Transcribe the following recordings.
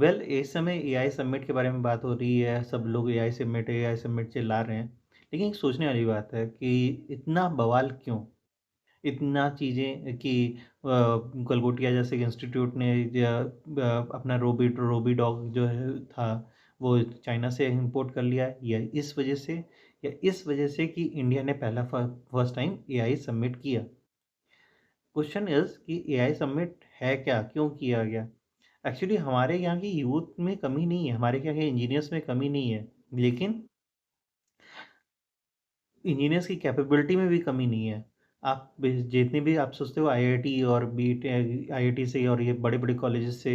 Well इस समय AI summit के बारे में बात हो रही है, सब लोग एआई समिट चिल्ला रहे हैं। लेकिन एक सोचने वाली बात है कि इतना बवाल क्यों? इतना चीज़ें कि गलगोटिया जैसे इंस्टीट्यूट ने अपना रोबी डॉग जो है था, वो चाइना से इम्पोर्ट कर लिया है, या इस वजह से कि इंडिया ने पहला फर्स्ट टाइम एआई सबमिट किया। क्वेश्चन इज़ कि एआई सबमिट है क्या? क्यों किया गया? एक्चुअली हमारे यहाँ की यूथ में कमी नहीं है, हमारे यहाँ के इंजीनियर्स में कमी नहीं है, लेकिन इंजीनियर्स की कैपेबिलिटी में भी कमी नहीं है। आप जितने भी आप सोचते हो आईआईटी और बीटेक, आईआईटी से और ये बड़े-बड़े कॉलेजेस से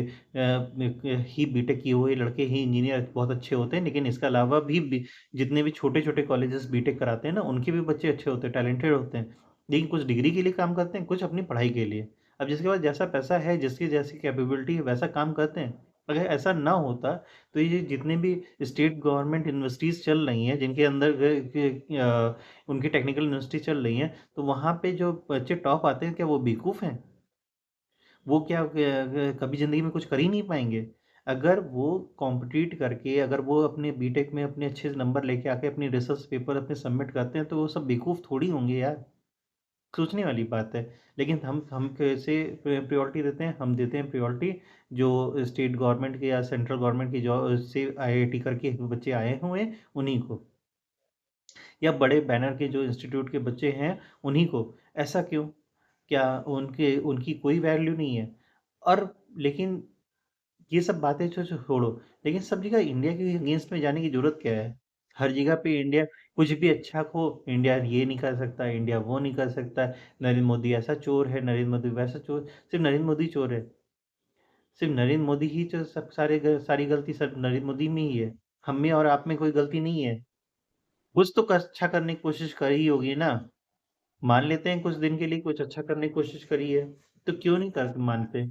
ही बीटेक किए हुए लड़के ही इंजीनियर बहुत अच्छे होते हैं, लेकिन इसके अलावा भी जितने भी छोटे-छोटे कॉलेजेस बीटेक कराते हैं ना, उनके भी बच्चे अच्छे होते हैं, टैलेंटेड होते हैं। लेकिन कुछ डिग्री के लिए काम करते हैं, कुछ अपनी पढ़ाई के लिए। अब जिसके पास जैसा पैसा है, जिसकी जैसी कैपेबिलिटी है, वैसा काम करते हैं। अगर ऐसा ना होता, तो ये जितने भी स्टेट गवर्नमेंट यूनिवर्सिटीज़ चल रही हैं, जिनके अंदर उनकी टेक्निकल यूनिवर्सिटी चल रही हैं, तो वहाँ पे जो बच्चे टॉप आते हैं, क्या वो बेवकूफ़ हैं? वो क्या कभी ज़िंदगी में कुछ कर ही नहीं पाएँगे? अगर वो कॉम्पिटिट करके, अगर वो अपने बीटेक में अपने अच्छे से नंबर लेके आके अपनी रिसर्च पेपर अपने सबमिट करते हैं, तो वो सब बेवकूफ़ थोड़ी होंगे यार। सोचने वाली बात है। लेकिन हम कैसे प्रायोरिटी देते हैं? हम देते हैं प्रायोरिटी जो स्टेट गवर्नमेंट की या सेंट्रल गवर्नमेंट की जॉ से आईआईटी करके बच्चे आए हुए हैं, उन्हीं को। या बड़े बैनर के जो इंस्टीट्यूट के बच्चे हैं, उन्हीं को। ऐसा क्यों? क्या उनके उनकी कोई वैल्यू नहीं है? और लेकिन ये सब बातें छोड़ो, लेकिन सब जगह इंडिया के अगेंस्ट में जाने की ज़रूरत क्या है? हर जगह पे इंडिया कुछ भी अच्छा हो, इंडिया ये नहीं कर सकता, इंडिया वो नहीं कर सकता, नरेंद्र मोदी ऐसा चोर है, नरेंद्र मोदी वैसा चोर, सिर्फ़ नरेंद्र मोदी चोर है। सिर्फ़ नरेंद्र मोदी ही जो सब सारी गलती सब नरेंद्र मोदी में ही है। हम में और आप में कोई गलती नहीं है। कुछ तो अच्छा करने की कोशिश करी होगी ना। मान लेते हैं कुछ दिन के लिए कुछ अच्छा करने की कोशिश करी है, तो क्यों नहीं कर मानते?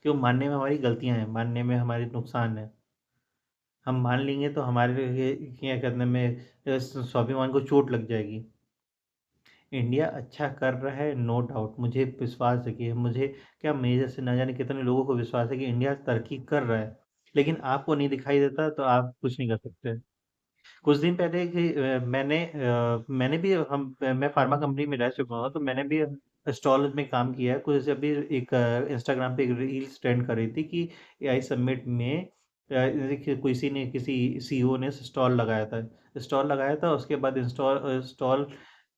क्यों मानने में हमारी गलतियाँ हैं, मानने में हमारे नुकसान है। हम मान लेंगे तो हमारे ये क्या कहने में स्वाभिमान को चोट लग जाएगी। इंडिया अच्छा कर रहा है, नो डाउट, मुझे विश्वास है कि मुझे क्या मेरे जैसे ना जाने कितने लोगों को विश्वास है कि इंडिया तरक्की कर रहा है। लेकिन आपको नहीं दिखाई देता तो आप कुछ नहीं कर सकते। कुछ दिन पहले मैंने भी मैं फार्मा कंपनी में रह चुका हूँ, तो मैंने भी स्टॉल में काम किया है। कुछ अभी एक इंस्टाग्राम पे एक रील्स ट्रेंड कर रही थी कि एआई समिट में देखिए किसी सीईओ ने स्टॉल लगाया था, उसके बाद स्टॉल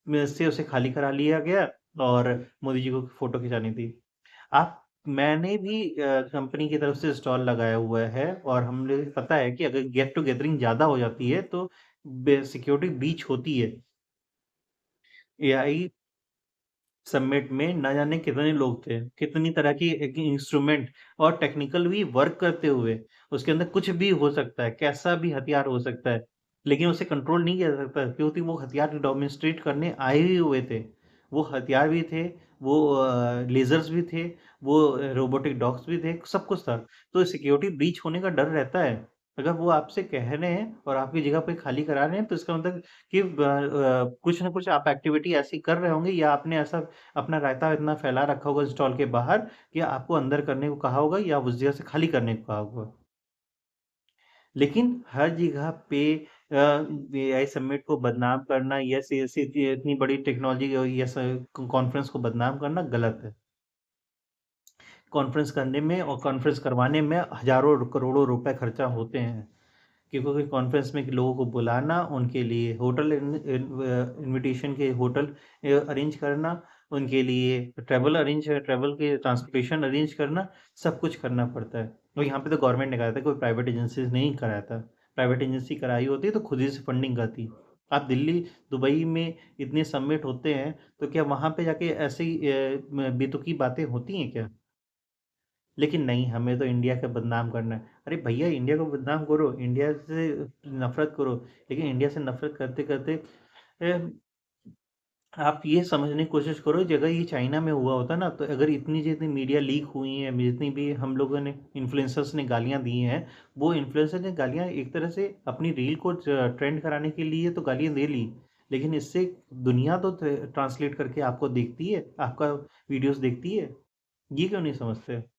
में से उसे खाली करा लिया गया और मोदी जी को फ़ोटो खिंचानी थी। आप मैंने भी कंपनी की तरफ से स्टॉल लगाया हुआ है और हमें पता है कि अगर गेट टू गेदरिंग ज़्यादा हो जाती है तो सिक्योरिटी ब्रीच होती है। एआई समिट में ना जाने कितने लोग थे, कितनी तरह की एक इंस्ट्रूमेंट और टेक्निकल भी वर्क करते हुए, उसके अंदर कुछ भी हो सकता है, कैसा भी हथियार हो सकता है, लेकिन उसे कंट्रोल नहीं किया जा सकता क्योंकि वो हथियार डेमोंस्ट्रेट करने आए ही हुए थे। वो हथियार भी थे, वो लेज़र्स भी थे, वो रोबोटिक डॉग्स भी थे, सब कुछ था। तो सिक्योरिटी ब्रीच होने का डर रहता है। अगर वो आपसे कह रहे हैं और आपकी जगह पे खाली करा रहे हैं, तो इसका मतलब कि कुछ ना कुछ आप एक्टिविटी ऐसी कर रहे होंगे या आपने ऐसा अपना रायता इतना फैला रखा होगा स्टॉल के बाहर कि आपको अंदर करने को कहा होगा या उस जगह से खाली करने को कहा होगा। लेकिन हर जगह पे एआई समिट को बदनाम करना या ऐसी इतनी बड़ी टेक्नोलॉजी या कॉन्फ्रेंस को बदनाम करना गलत है। कॉन्फ्रेंस करने में और कॉन्फ्रेंस करवाने में हज़ारों करोड़ों रुपए खर्चा होते हैं। क्योंकि कॉन्फ्रेंस में लोगों को बुलाना, उनके लिए होटल इन्विटेशन के होटल अरेंज करना, उनके लिए ट्रैवल के ट्रांसपोर्टेशन अरेंज करना, सब कुछ करना पड़ता है। और यहाँ पे तो गवर्नमेंट ने कराया था, कोई प्राइवेट एजेंसी ने नहीं कराया था। प्राइवेट एजेंसी कराई होती तो खुद ही से फंडिंग करती। आप दिल्ली, दुबई में इतने समिट होते हैं, तो क्या वहाँ पे जाके ऐसी बेतुकी बातें होती हैं क्या? लेकिन नहीं, हमें तो इंडिया का बदनाम करना है। अरे भैया इंडिया को बदनाम करो, इंडिया से नफ़रत करो, लेकिन इंडिया से नफ़रत करते-करते अ, आप ये समझने की कोशिश करो कि अगर ये चाइना में हुआ होता ना, तो अगर इतनी जितनी मीडिया लीक हुई हैं, जितनी भी हम लोगों ने इन्फ्लुएंसर्स ने गालियाँ दी हैं, वो इन्फ्लुएंसर ने गालियाँ एक तरह से अपनी रील को ट्रेंड कराने के लिए तो गालियाँ दे ली, लेकिन इससे दुनिया तो ट्रांसलेट करके आपको देखती है, आपका वीडियोज़ देखती है। ये क्यों नहीं समझते?